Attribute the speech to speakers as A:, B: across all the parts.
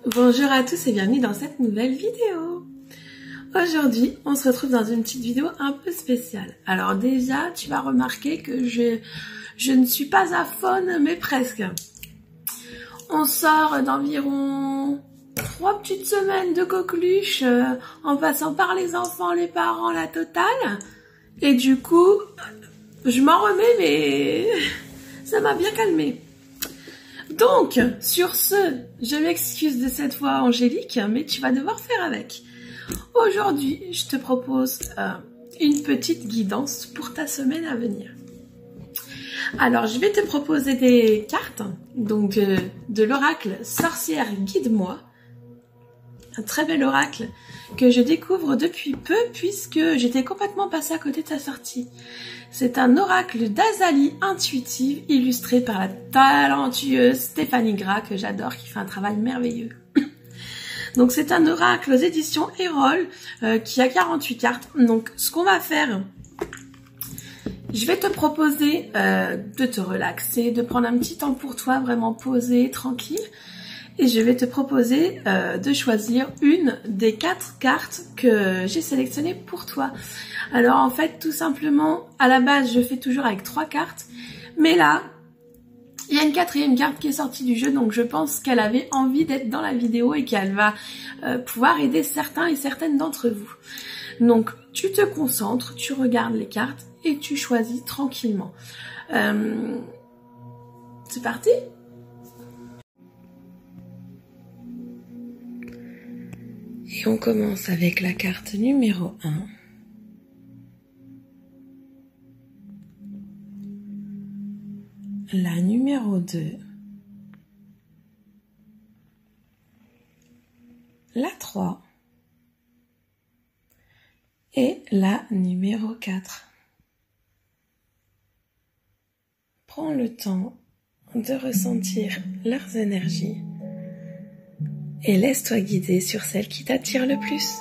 A: Bonjour à tous et bienvenue dans cette nouvelle vidéo. Aujourd'hui, on se retrouve dans une petite vidéo un peu spéciale. Alors déjà, tu vas remarquer que je ne suis pas à faune, mais presque. On sort d'environ 3 petites semaines de coqueluche, en passant par les enfants, les parents, la totale. Et du coup, je m'en remets, mais ça m'a bien calmée. Donc, sur ce, je m'excuse de cette voix angélique, mais tu vas devoir faire avec. Aujourd'hui, je te propose une petite guidance pour ta semaine à venir. Alors, je vais te proposer des cartes, donc de l'oracle Sorcière Guide-moi. Un très bel oracle que je découvre depuis peu puisque j'étais complètement passée à côté de sa sortie. C'est un oracle d'Azalie intuitive illustré par la talentueuse Stéphanie Gras que j'adore, qui fait un travail merveilleux. Donc c'est un oracle aux éditions Erol qui a 48 cartes. Donc ce qu'on va faire, je vais te proposer de te relaxer, de prendre un petit temps pour toi, vraiment posé, tranquille. Et je vais te proposer de choisir une des 4 cartes que j'ai sélectionnées pour toi. Alors en fait, tout simplement, à la base, je fais toujours avec 3 cartes. Mais là, il y a une 4e carte qui est sortie du jeu. Donc je pense qu'elle avait envie d'être dans la vidéo et qu'elle va pouvoir aider certains et certaines d'entre vous. Donc tu te concentres, tu regardes les cartes et tu choisis tranquillement. C'est parti ? Et on commence avec la carte numéro 1. La numéro 2. La 3. Et la numéro 4. Prends le temps de ressentir leurs énergies. Et laisse-toi guider sur celle qui t'attire le plus.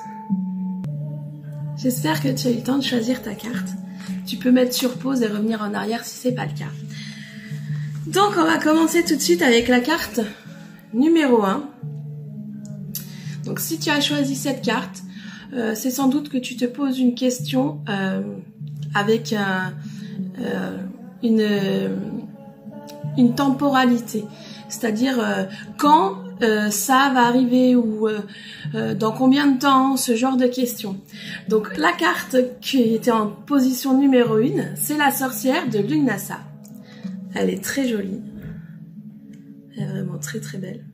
A: J'espère que tu as eu le temps de choisir ta carte. Tu peux mettre sur pause et revenir en arrière si c'est pas le cas. Donc on va commencer tout de suite avec la carte numéro 1. Donc si tu as choisi cette carte, c'est sans doute que tu te poses une question avec une temporalité. C'est-à-dire quand ça va arriver ou dans combien de temps, ce genre de questions. Donc la carte qui était en position numéro 1, c'est la sorcière de Lughnasadh. Elle est très jolie. Elle est vraiment très très belle.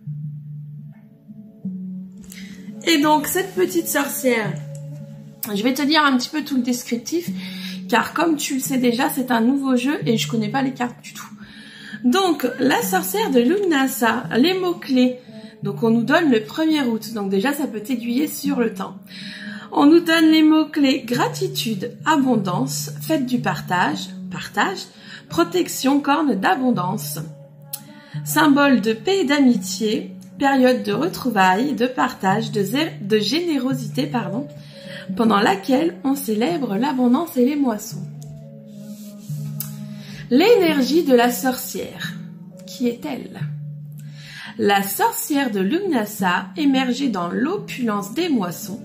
A: Et donc cette petite sorcière, je vais te dire un petit peu tout le descriptif, car comme tu le sais déjà, c'est un nouveau jeu et je connais pas les cartes du tout. Donc la sorcière de Lughnasadh, les mots-clés. Donc on nous donne le 1er août, donc déjà ça peut t'aiguiller sur le temps. On nous donne les mots-clés gratitude, abondance, fête du partage, protection, corne d'abondance, symbole de paix et d'amitié, période de retrouvailles, de partage, de générosité, pendant laquelle on célèbre l'abondance et les moissons. L'énergie de la sorcière, qui est-elle ? La sorcière de Lughnasadh émergeait dans l'opulence des moissons,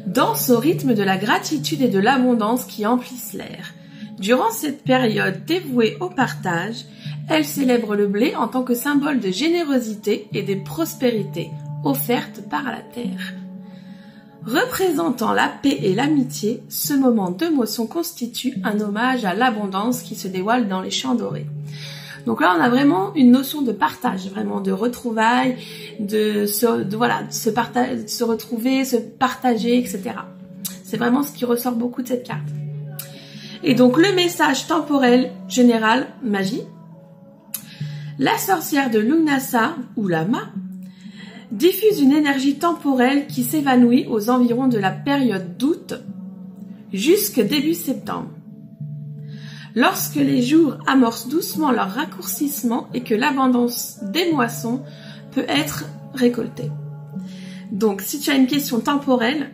A: danse au rythme de la gratitude et de l'abondance qui emplissent l'air. Durant cette période dévouée au partage, elle célèbre le blé en tant que symbole de générosité et de prospérité offerte par la terre. Représentant la paix et l'amitié, ce moment de moisson constitue un hommage à l'abondance qui se dévoile dans les champs dorés. Donc là, on a vraiment une notion de partage, vraiment de retrouvailles, de se retrouver, se partager, etc. C'est vraiment ce qui ressort beaucoup de cette carte. Et donc le message temporel général, magie. La sorcière de Lughnasadh, ou Lama, diffuse une énergie temporelle qui s'évanouit aux environs de la période d'août jusqu'au début septembre. Lorsque les jours amorcent doucement leur raccourcissement et que l'abondance des moissons peut être récoltée. Donc si tu as une question temporelle,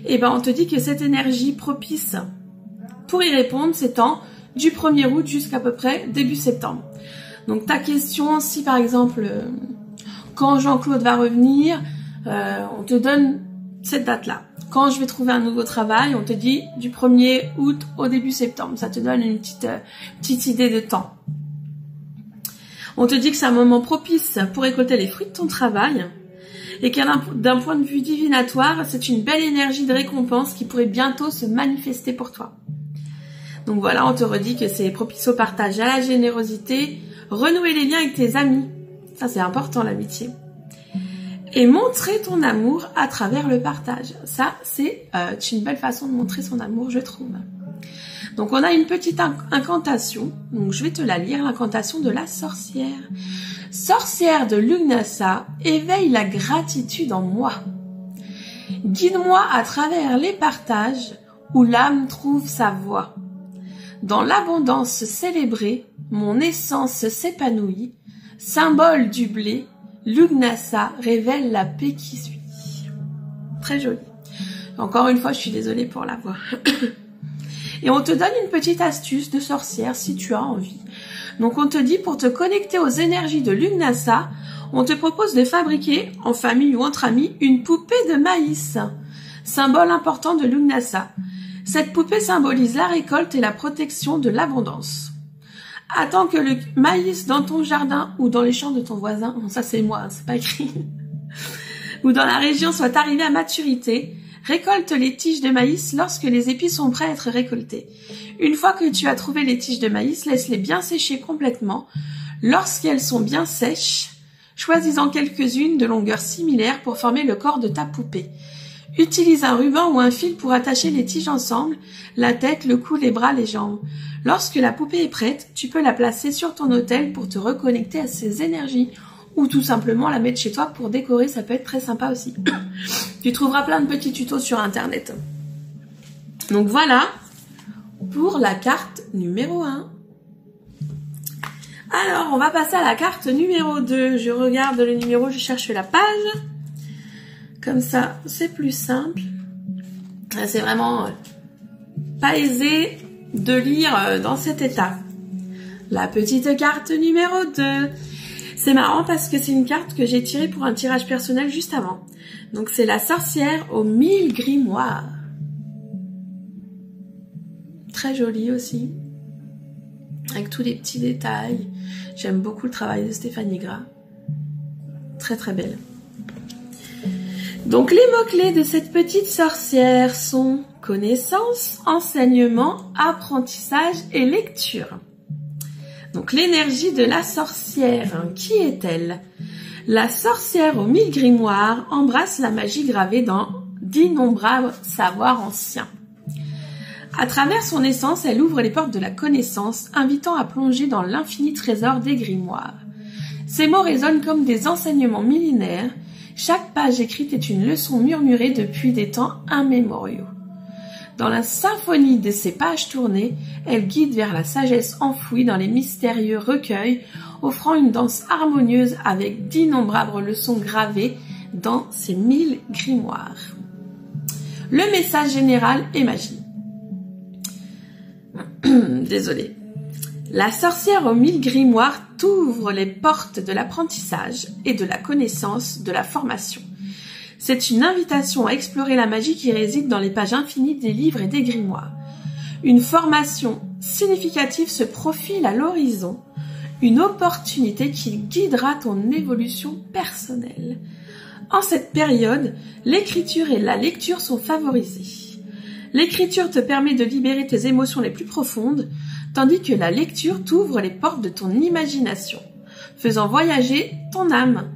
A: on te dit que cette énergie propice pour y répondre s'étend du 1er août jusqu'à peu près début septembre. Donc ta question, si par exemple quand Jean-Claude va revenir, on te donne cette date-là. Quand je vais trouver un nouveau travail, on te dit du 1er août au début septembre. Ça te donne une petite idée de temps. On te dit que c'est un moment propice pour récolter les fruits de ton travail et d'un point de vue divinatoire, c'est une belle énergie de récompense qui pourrait bientôt se manifester pour toi. Donc voilà, on te redit que c'est propice au partage, à la générosité, renouer les liens avec tes amis. Ça, c'est important, l'amitié. Et montrer ton amour à travers le partage. Ça, c'est une belle façon de montrer son amour, je trouve. Donc, on a une petite incantation. Donc, je vais te la lire, l'incantation de la sorcière. Sorcière de Lugnasa, éveille la gratitude en moi. Guide-moi à travers les partages où l'âme trouve sa voie. Dans l'abondance célébrée, mon essence s'épanouit. Symbole du blé, Lugnasa révèle la paix qui suit. Très joli. Encore une fois, je suis désolée pour la voix. Et on te donne une petite astuce de sorcière si tu as envie. Donc on te dit, pour te connecter aux énergies de Lugnasa, on te propose de fabriquer, en famille ou entre amis, une poupée de maïs, symbole important de Lugnasa. Cette poupée symbolise la récolte et la protection de l'abondance. Attends que le maïs dans ton jardin ou dans les champs de ton voisin, non, ça c'est moi, c'est pas écrit, ou dans la région soit arrivé à maturité, récolte les tiges de maïs lorsque les épis sont prêts à être récoltés. Une fois que tu as trouvé les tiges de maïs, laisse-les bien sécher complètement. Lorsqu'elles sont bien sèches, choisis-en quelques-unes de longueur similaire pour former le corps de ta poupée. Utilise un ruban ou un fil pour attacher les tiges ensemble, la tête, le cou, les bras, les jambes. Lorsque la poupée est prête, tu peux la placer sur ton autel pour te reconnecter à ses énergies ou tout simplement la mettre chez toi pour décorer, ça peut être très sympa aussi. Tu trouveras plein de petits tutos sur internet. Donc voilà pour la carte numéro 1. Alors, on va passer à la carte numéro 2. Je regarde le numéro, je cherche la page. Comme ça, c'est plus simple. C'est vraiment pas aisé de lire dans cet état. La petite carte numéro 2. C'est marrant parce que c'est une carte que j'ai tirée pour un tirage personnel juste avant. Donc c'est la sorcière aux 1000 grimoires. Très jolie aussi. Avec tous les petits détails. J'aime beaucoup le travail de Stéphanie Gras. Très très belle. Donc les mots-clés de cette petite sorcière sont connaissance, enseignement, apprentissage et lecture. Donc l'énergie de la sorcière, qui est-elle? La sorcière aux 1000 grimoires embrasse la magie gravée dans d'innombrables savoirs anciens. À travers son essence, elle ouvre les portes de la connaissance, invitant à plonger dans l'infini trésor des grimoires. Ces mots résonnent comme des enseignements millénaires. Chaque page écrite est une leçon murmurée depuis des temps immémoriaux. Dans la symphonie de ces pages tournées, elle guide vers la sagesse enfouie dans les mystérieux recueils, offrant une danse harmonieuse avec d'innombrables leçons gravées dans ces 1000 grimoires. Le message général est magie. Désolée. La sorcière aux 1000 grimoires t'ouvre les portes de l'apprentissage et de la connaissance de la formation. C'est une invitation à explorer la magie qui réside dans les pages infinies des livres et des grimoires. Une formation significative se profile à l'horizon, une opportunité qui guidera ton évolution personnelle. En cette période, l'écriture et la lecture sont favorisées. L'écriture te permet de libérer tes émotions les plus profondes, tandis que la lecture t'ouvre les portes de ton imagination, faisant voyager ton âme.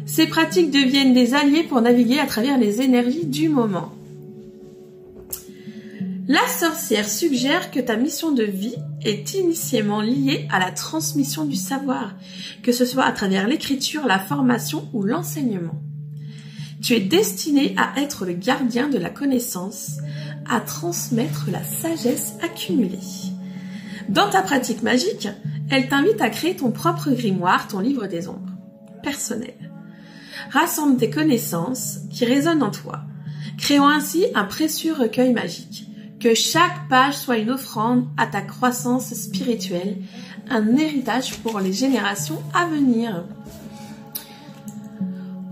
A: Ces pratiques deviennent des alliés pour naviguer à travers les énergies du moment. La sorcière suggère que ta mission de vie est initialement liée à la transmission du savoir, que ce soit à travers l'écriture, la formation ou l'enseignement. Tu es destiné à être le gardien de la connaissance, à transmettre la sagesse accumulée. Dans ta pratique magique, elle t'invite à créer ton propre grimoire, ton livre des ombres, personnel. Rassemble tes connaissances qui résonnent en toi, créant ainsi un précieux recueil magique. Que chaque page soit une offrande à ta croissance spirituelle, un héritage pour les générations à venir.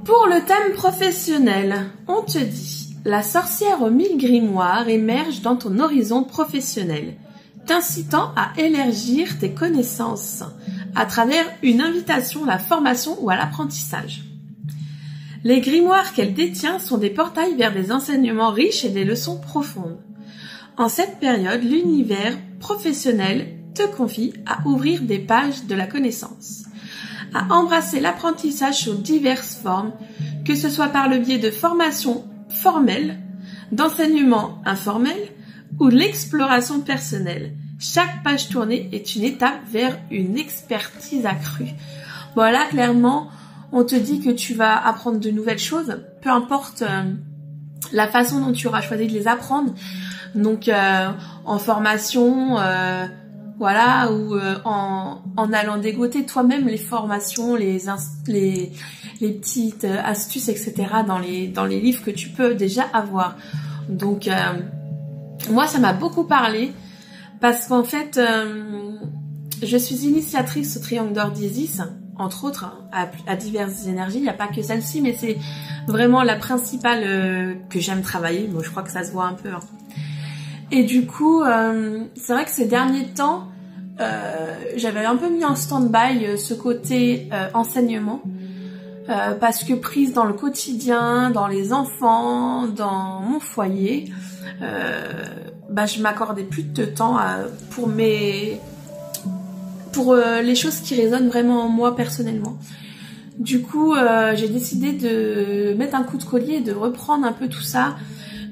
A: Pour le thème professionnel, on te dit « La sorcière aux 1000 grimoires émerge dans ton horizon professionnel, t'incitant à élargir tes connaissances à travers une invitation à la formation ou à l'apprentissage. Les grimoires qu'elle détient sont des portails vers des enseignements riches et des leçons profondes. En cette période, l'univers professionnel te confie à ouvrir des pages de la connaissance, à embrasser l'apprentissage sous diverses formes, que ce soit par le biais de formations formelles, d'enseignements informels ou de l'exploration personnelle. Chaque page tournée est une étape vers une expertise accrue. » Voilà, clairement, on te dit que tu vas apprendre de nouvelles choses, peu importe la façon dont tu auras choisi de les apprendre. Donc, en formation, voilà, ou en allant dégoter toi-même les formations, les petites astuces, etc. dans les livres que tu peux déjà avoir. Donc, moi, ça m'a beaucoup parlé parce qu'en fait, je suis initiatrice au Triangle d'Or d'Isis, entre autres, à diverses énergies. Il n'y a pas que celle-ci, mais c'est vraiment la principale que j'aime travailler. Moi, je crois que ça se voit un peu. Hein. Et du coup, c'est vrai que ces derniers temps, j'avais un peu mis en stand-by ce côté enseignement, parce que prise dans le quotidien, dans les enfants, dans mon foyer, je m'accordais plus de temps pour les choses qui résonnent vraiment en moi personnellement. Du coup, j'ai décidé de mettre un coup de collier, de reprendre un peu tout ça,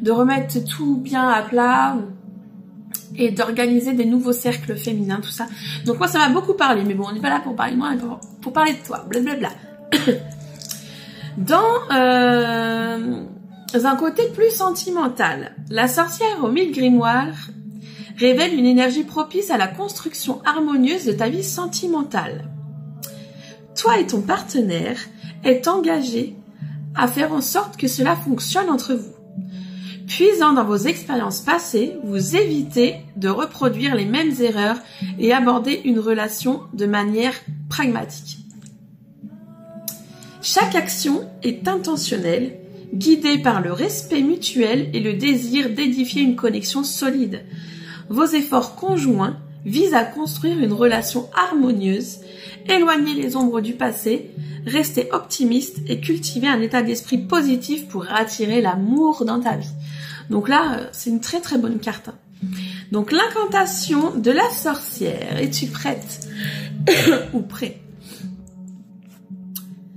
A: de remettre tout bien à plat et d'organiser des nouveaux cercles féminins, tout ça. Donc moi, ça m'a beaucoup parlé, mais bon, on n'est pas là pour parler de moi, pour parler de toi, blablabla. Dans un côté plus sentimental, la sorcière aux 1000 grimoires révèle une énergie propice à la construction harmonieuse de ta vie sentimentale. Toi et ton partenaire êtes engagés à faire en sorte que cela fonctionne entre vous. Puisant dans vos expériences passées, vous évitez de reproduire les mêmes erreurs et aborder une relation de manière pragmatique. Chaque action est intentionnelle, guidée par le respect mutuel et le désir d'édifier une connexion solide. Vos efforts conjoints visent à construire une relation harmonieuse, éloigner les ombres du passé, rester optimiste et cultiver un état d'esprit positif pour attirer l'amour dans ta vie. Donc là, c'est une très très bonne carte. Donc l'incantation de la sorcière. Es-tu prête ou prêt?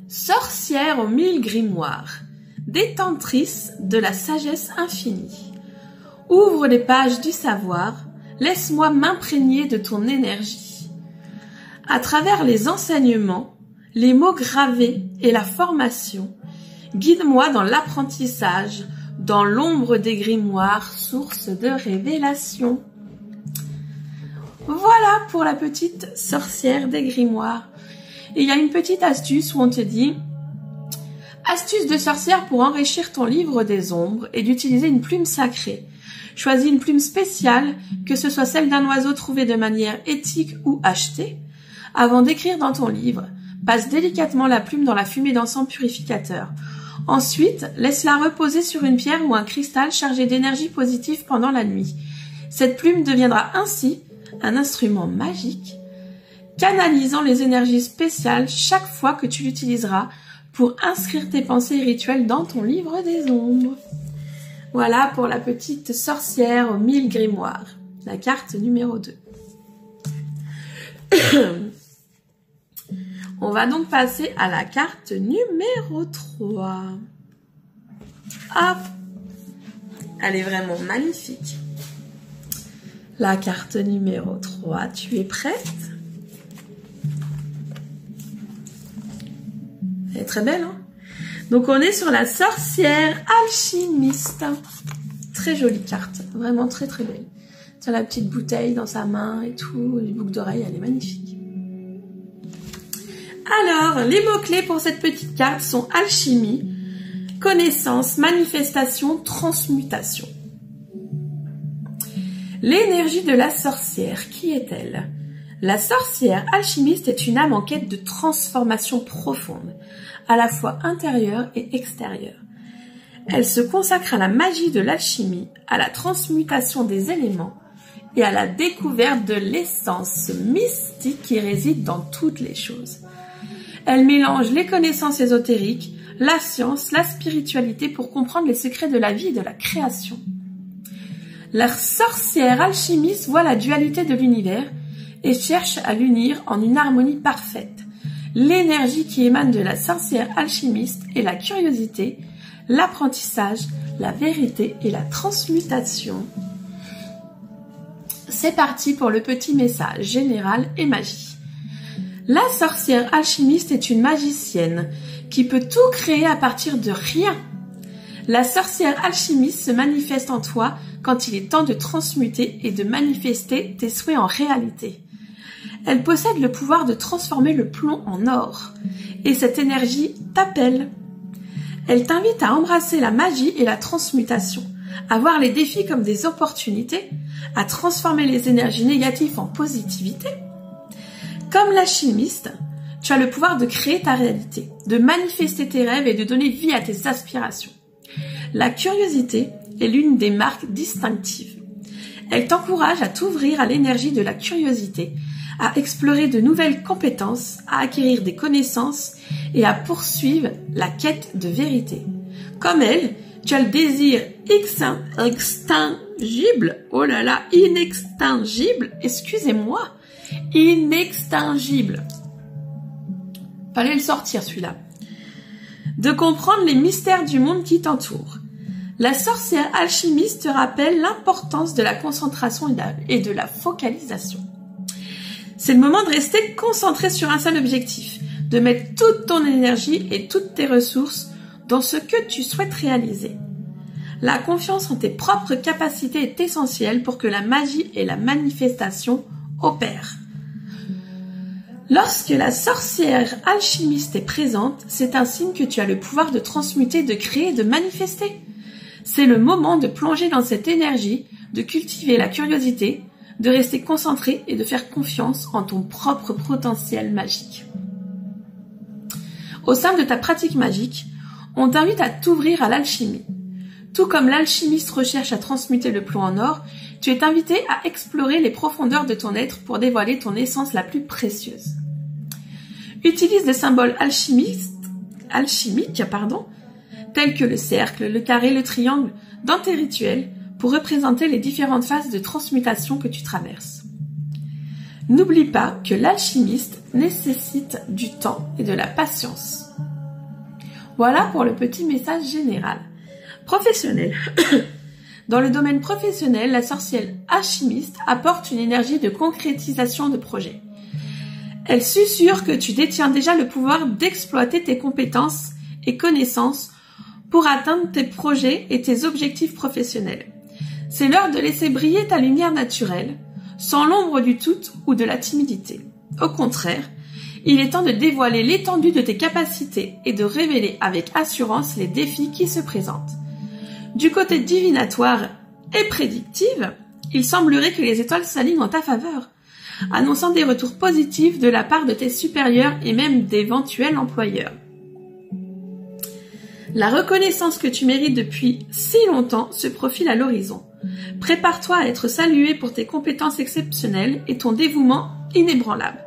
A: Sorcière aux 1000 grimoires, détentrice de la sagesse infinie. Ouvre les pages du savoir, laisse-moi m'imprégner de ton énergie. À travers les enseignements, les mots gravés et la formation, guide-moi dans l'apprentissage, dans l'ombre des grimoires, source de révélation. Voilà pour la petite sorcière des grimoires. Et il y a une petite astuce où on te dit « Astuce de sorcière pour enrichir ton livre des ombres et d'utiliser une plume sacrée. Choisis une plume spéciale, que ce soit celle d'un oiseau trouvé de manière éthique ou achetée. Avant d'écrire dans ton livre, passe délicatement la plume dans la fumée d'encens purificateur. Ensuite, laisse-la reposer sur une pierre ou un cristal chargé d'énergie positive pendant la nuit. Cette plume deviendra ainsi un instrument magique, canalisant les énergies spéciales chaque fois que tu l'utiliseras pour inscrire tes pensées et rituels dans ton livre des ombres. » Voilà pour la petite sorcière aux 1000 grimoires, la carte numéro 2. On va donc passer à la carte numéro 3. Hop! Elle est vraiment magnifique. La carte numéro 3, tu es prête? Elle est très belle, hein? Donc on est sur la sorcière alchimiste. Très jolie carte, vraiment très très belle. Tu as la petite bouteille dans sa main et tout, les boucles d'oreilles, elle est magnifique. Alors, les mots-clés pour cette petite carte sont alchimie, connaissance, manifestation, transmutation. L'énergie de la sorcière, qui est-elle? La sorcière alchimiste est une âme en quête de transformation profonde, à la fois intérieure et extérieure. Elle se consacre à la magie de l'alchimie, à la transmutation des éléments et à la découverte de l'essence mystique qui réside dans toutes les choses. Elle mélange les connaissances ésotériques, la science, la spiritualité pour comprendre les secrets de la vie et de la création. La sorcière alchimiste voit la dualité de l'univers et cherche à l'unir en une harmonie parfaite. L'énergie qui émane de la sorcière alchimiste est la curiosité, l'apprentissage, la vérité et la transmutation. C'est parti pour le petit message général et magie. La sorcière alchimiste est une magicienne qui peut tout créer à partir de rien. La sorcière alchimiste se manifeste en toi quand il est temps de transmuter et de manifester tes souhaits en réalité. Elle possède le pouvoir de transformer le plomb en or. Et cette énergie t'appelle. Elle t'invite à embrasser la magie et la transmutation, à voir les défis comme des opportunités, à transformer les énergies négatives en positivité. Comme l'alchimiste, tu as le pouvoir de créer ta réalité, de manifester tes rêves et de donner vie à tes aspirations. La curiosité est l'une des marques distinctives. Elle t'encourage à t'ouvrir à l'énergie de la curiosité, à explorer de nouvelles compétences, à acquérir des connaissances et à poursuivre la quête de vérité. Comme elle, tu as le désir inextinguible, oh là là, inextinguible, excusez-moi, inextinguible. Fallait le sortir celui-là. De comprendre les mystères du monde qui t'entoure. La sorcière alchimiste te rappelle l'importance de la concentration et de la focalisation. C'est le moment de rester concentré sur un seul objectif, de mettre toute ton énergie et toutes tes ressources dans ce que tu souhaites réaliser. La confiance en tes propres capacités est essentielle pour que la magie et la manifestation opèrent. Lorsque la sorcière alchimiste est présente, c'est un signe que tu as le pouvoir de transmuter, de créer, de manifester. C'est le moment de plonger dans cette énergie, de cultiver la curiosité, de rester concentré et de faire confiance en ton propre potentiel magique. Au sein de ta pratique magique, on t'invite à t'ouvrir à l'alchimie. Tout comme l'alchimiste recherche à transmuter le plomb en or, tu es invité à explorer les profondeurs de ton être pour dévoiler ton essence la plus précieuse. Utilise des symboles alchimiques, tels que le cercle, le carré, le triangle, dans tes rituels, pour représenter les différentes phases de transmutation que tu traverses. N'oublie pas que l'alchimiste nécessite du temps et de la patience. Voilà pour le petit message général. Professionnel. Dans le domaine professionnel, la sorcière alchimiste apporte une énergie de concrétisation de projets. Elle susurre que tu détiens déjà le pouvoir d'exploiter tes compétences et connaissances pour atteindre tes projets et tes objectifs professionnels. C'est l'heure de laisser briller ta lumière naturelle, sans l'ombre du doute ou de la timidité. Au contraire, il est temps de dévoiler l'étendue de tes capacités et de révéler avec assurance les défis qui se présentent. Du côté divinatoire et prédictive, il semblerait que les étoiles s'alignent en ta faveur, annonçant des retours positifs de la part de tes supérieurs et même d'éventuels employeurs. La reconnaissance que tu mérites depuis si longtemps se profile à l'horizon. Prépare-toi à être salué pour tes compétences exceptionnelles et ton dévouement inébranlable.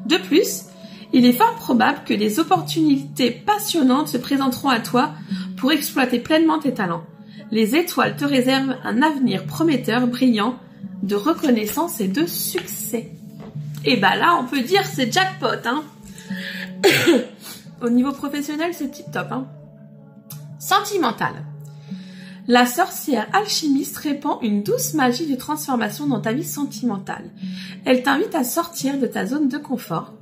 A: De plus, il est fort probable que des opportunités passionnantes se présenteront à toi pour exploiter pleinement tes talents. Les étoiles te réservent un avenir prometteur, brillant, de reconnaissance et de succès. Et bah là, on peut dire c'est jackpot, hein. Au niveau professionnel, c'est tip top, hein. Sentimental. La sorcière alchimiste répand une douce magie de transformation dans ta vie sentimentale. Elle t'invite à sortir de ta zone de confort,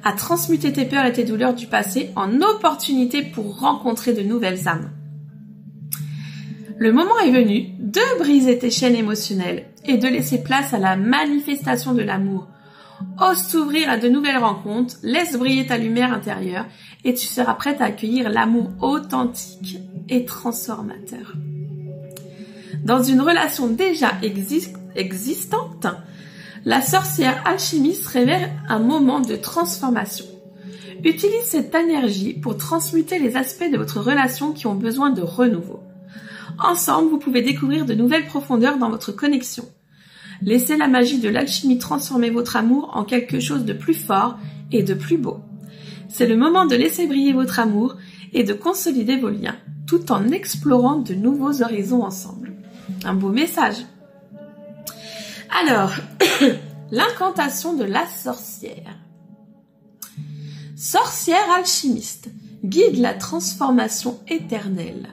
A: à transmuter tes peurs et tes douleurs du passé en opportunités pour rencontrer de nouvelles âmes. Le moment est venu de briser tes chaînes émotionnelles et de laisser place à la manifestation de l'amour. Ose t'ouvrir à de nouvelles rencontres, laisse briller ta lumière intérieure et tu seras prête à accueillir l'amour authentique et transformateur. Dans une relation déjà existante, La sorcière alchimiste révèle un moment de transformation. Utilise cette énergie pour transmuter les aspects de votre relation qui ont besoin de renouveau. Ensemble, vous pouvez découvrir de nouvelles profondeurs dans votre connexion. Laissez la magie de l'alchimie transformer votre amour en quelque chose de plus fort et de plus beau. C'est le moment de laisser briller votre amour et de consolider vos liens, tout en explorant de nouveaux horizons ensemble. Un beau message. Alors, l'incantation de la sorcière. Sorcière alchimiste, guide la transformation éternelle.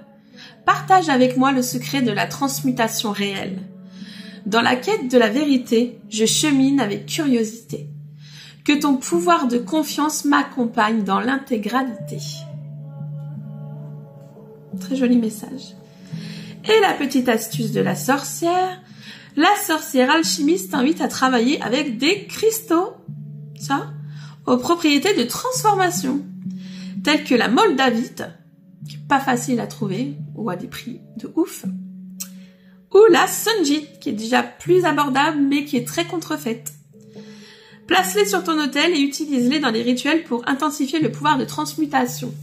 A: Partage avec moi le secret de la transmutation réelle. Dans la quête de la vérité, je chemine avec curiosité. Que ton pouvoir de confiance m'accompagne dans l'intégralité. Très joli message. Et la petite astuce de la sorcière alchimiste t'invite à travailler avec des cristaux, ça, aux propriétés de transformation, telles que la moldavite, qui est pas facile à trouver, ou à des prix de ouf, ou la sunjite, qui est déjà plus abordable, mais qui est très contrefaite. Place-les sur ton autel et utilise-les dans des rituels pour intensifier le pouvoir de transmutation.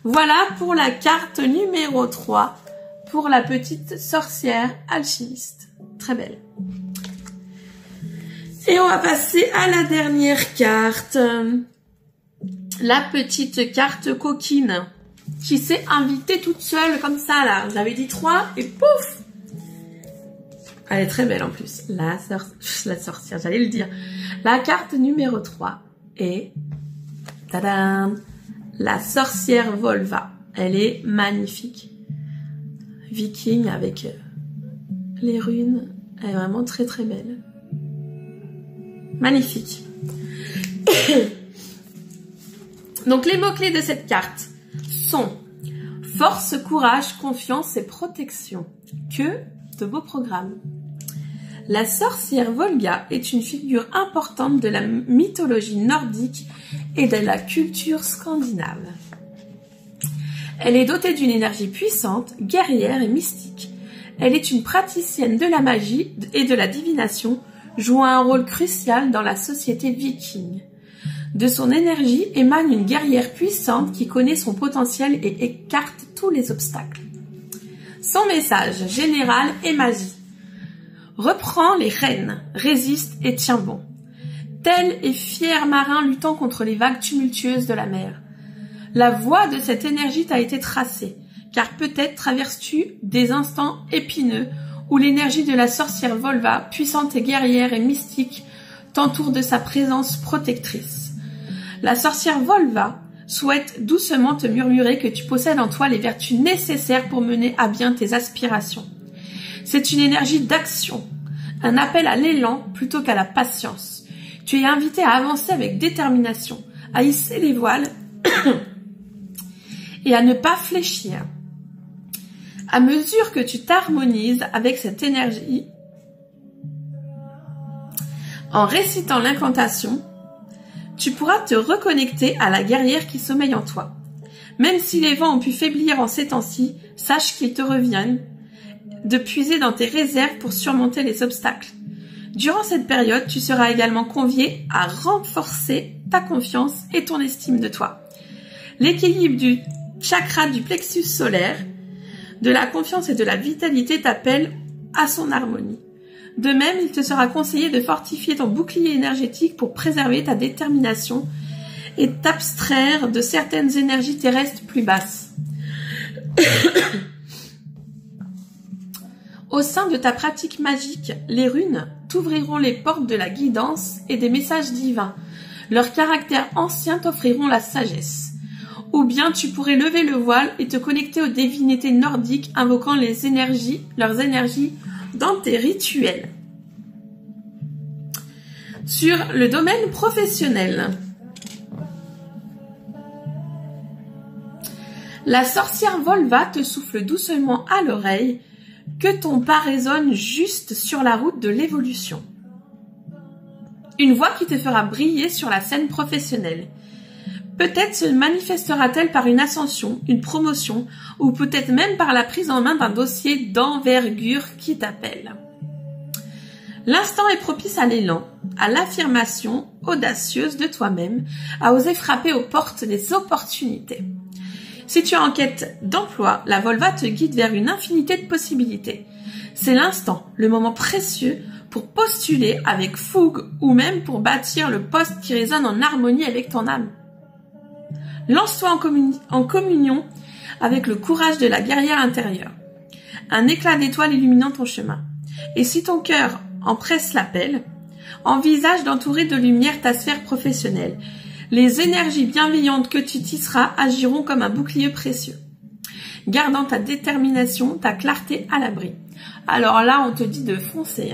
A: Voilà pour la carte numéro 3, pour la petite sorcière alchimiste. Très belle. Et on va passer à la dernière carte. La petite carte coquine qui s'est invitée toute seule comme ça là. J'avais dit 3 et pouf! Elle est très belle en plus. La sorcière, j'allais le dire. La carte numéro 3 est tadam, la sorcière Volva. Elle est magnifique. Viking avec les runes. Elle est vraiment très très belle. Magnifique. Donc les mots-clés de cette carte sont force, courage, confiance et protection. Que de beaux programmes. La sorcière Volga est une figure importante de la mythologie nordique et de la culture scandinave. Elle est dotée d'une énergie puissante, guerrière et mystique. Elle est une praticienne de la magie et de la divination, jouant un rôle crucial dans la société viking. De son énergie émane une guerrière puissante qui connaît son potentiel et écarte tous les obstacles. Son message général est magie. Reprends les rênes, résiste et tiens bon. Tel est fier marin luttant contre les vagues tumultueuses de la mer. La voie de cette énergie t'a été tracée, car peut-être traverses-tu des instants épineux où l'énergie de la sorcière Volva, puissante et guerrière et mystique, t'entoure de sa présence protectrice. La sorcière Volva souhaite doucement te murmurer que tu possèdes en toi les vertus nécessaires pour mener à bien tes aspirations. C'est une énergie d'action, un appel à l'élan plutôt qu'à la patience. Tu es invité à avancer avec détermination, à hisser les voiles et à ne pas fléchir. À mesure que tu t'harmonises avec cette énergie, en récitant l'incantation, tu pourras te reconnecter à la guerrière qui sommeille en toi. Même si les vents ont pu faiblir en ces temps-ci, sache qu'il te revient de puiser dans tes réserves pour surmonter les obstacles. Durant cette période, tu seras également convié à renforcer ta confiance et ton estime de toi. L'équilibre du chakra du plexus solaire, de la confiance et de la vitalité t'appelle à son harmonie. De même, il te sera conseillé de fortifier ton bouclier énergétique pour préserver ta détermination et t'abstraire de certaines énergies terrestres plus basses. Au sein de ta pratique magique, les runes t'ouvriront les portes de la guidance et des messages divins. Leurs caractères anciens t'offriront la sagesse. Ou bien tu pourrais lever le voile et te connecter aux divinités nordiques, invoquant leurs énergies dans tes rituels. Sur le domaine professionnel, la sorcière Volva te souffle doucement à l'oreille que ton pas résonne juste sur la route de l'évolution. Une voix qui te fera briller sur la scène professionnelle. Peut-être se manifestera-t-elle par une ascension, une promotion, ou peut-être même par la prise en main d'un dossier d'envergure qui t'appelle. L'instant est propice à l'élan, à l'affirmation audacieuse de toi-même, à oser frapper aux portes des opportunités. Si tu es en quête d'emploi, la Volva te guide vers une infinité de possibilités. C'est l'instant, le moment précieux pour postuler avec fougue ou même pour bâtir le poste qui résonne en harmonie avec ton âme. Lance-toi en communion avec le courage de la guerrière intérieure. Un éclat d'étoile illuminant ton chemin. Et si ton cœur en presse l'appel, envisage d'entourer de lumière ta sphère professionnelle. Les énergies bienveillantes que tu tisseras agiront comme un bouclier précieux, gardant ta détermination, ta clarté à l'abri. Alors là, on te dit de foncer.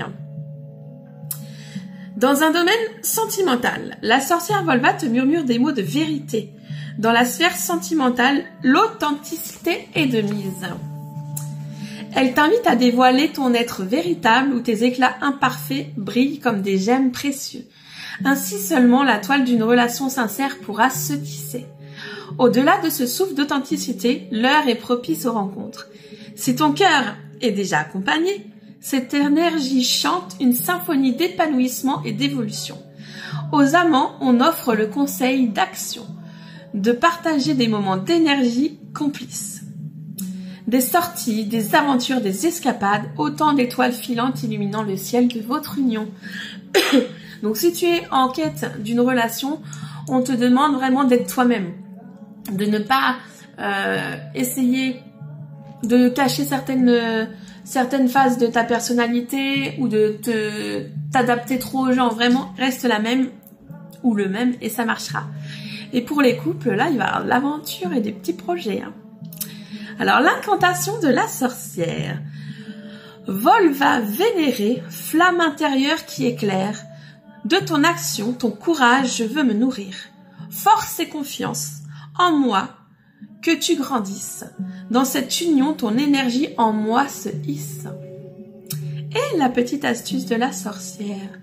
A: Dans un domaine sentimental, la sorcière Volva te murmure des mots de vérité. Dans la sphère sentimentale, l'authenticité est de mise. Elle t'invite à dévoiler ton être véritable où tes éclats imparfaits brillent comme des gemmes précieux. Ainsi seulement la toile d'une relation sincère pourra se tisser. Au-delà de ce souffle d'authenticité, l'heure est propice aux rencontres. Si ton cœur est déjà accompagné, cette énergie chante une symphonie d'épanouissement et d'évolution. Aux amants, on offre le conseil d'action, de partager des moments d'énergie complices. Des sorties, des aventures, des escapades, autant d'étoiles filantes illuminant le ciel de votre union. Donc si tu es en quête d'une relation, on te demande vraiment d'être toi-même, de ne pas essayer de cacher certaines phases de ta personnalité ou de t'adapter trop aux gens. Vraiment, reste la même ou le même et ça marchera. Et pour les couples, là, il va y avoir de l'aventure et des petits projets. Alors, l'incantation de la sorcière. Volva vénérée, flamme intérieure qui éclaire. De ton action, ton courage, je veux me nourrir. Force et confiance en moi, que tu grandisses. Dans cette union, ton énergie en moi se hisse. Et la petite astuce de la sorcière.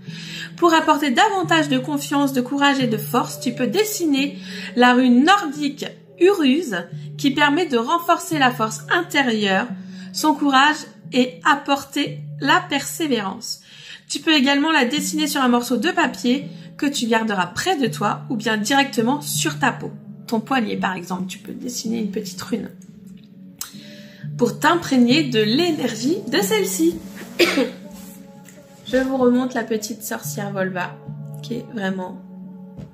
A: Pour apporter davantage de confiance, de courage et de force, tu peux dessiner la rune nordique Uruz qui permet de renforcer la force intérieure, son courage et apporter la persévérance. Tu peux également la dessiner sur un morceau de papier que tu garderas près de toi ou bien directement sur ta peau. Ton poignet par exemple, tu peux dessiner une petite rune pour t'imprégner de l'énergie de celle-ci. Je vous remonte la petite sorcière Volva qui est vraiment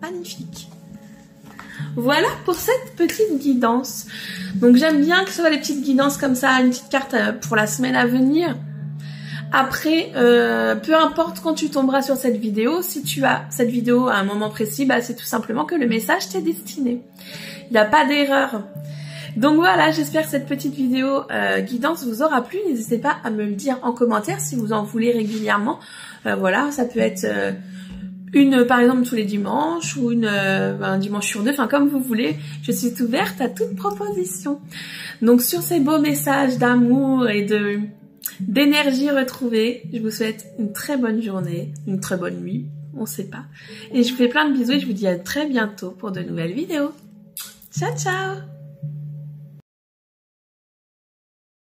A: magnifique. Voilà pour cette petite guidance. Donc j'aime bien que ce soit des petites guidances comme ça, une petite carte pour la semaine à venir. Après, peu importe quand tu tomberas sur cette vidéo, si tu as cette vidéo à un moment précis, bah, c'est tout simplement que le message t'est destiné. Il n'y a pas d'erreur. Donc voilà, j'espère que cette petite vidéo guidance vous aura plu. N'hésitez pas à me le dire en commentaire si vous en voulez régulièrement. Voilà, ça peut être une par exemple tous les dimanches ou un dimanche sur deux, enfin comme vous voulez. Je suis ouverte à toute proposition. Donc sur ces beaux messages d'amour et d'énergie retrouvée, je vous souhaite une très bonne journée, une très bonne nuit, on sait pas. Et je vous fais plein de bisous et je vous dis à très bientôt pour de nouvelles vidéos. Ciao ciao!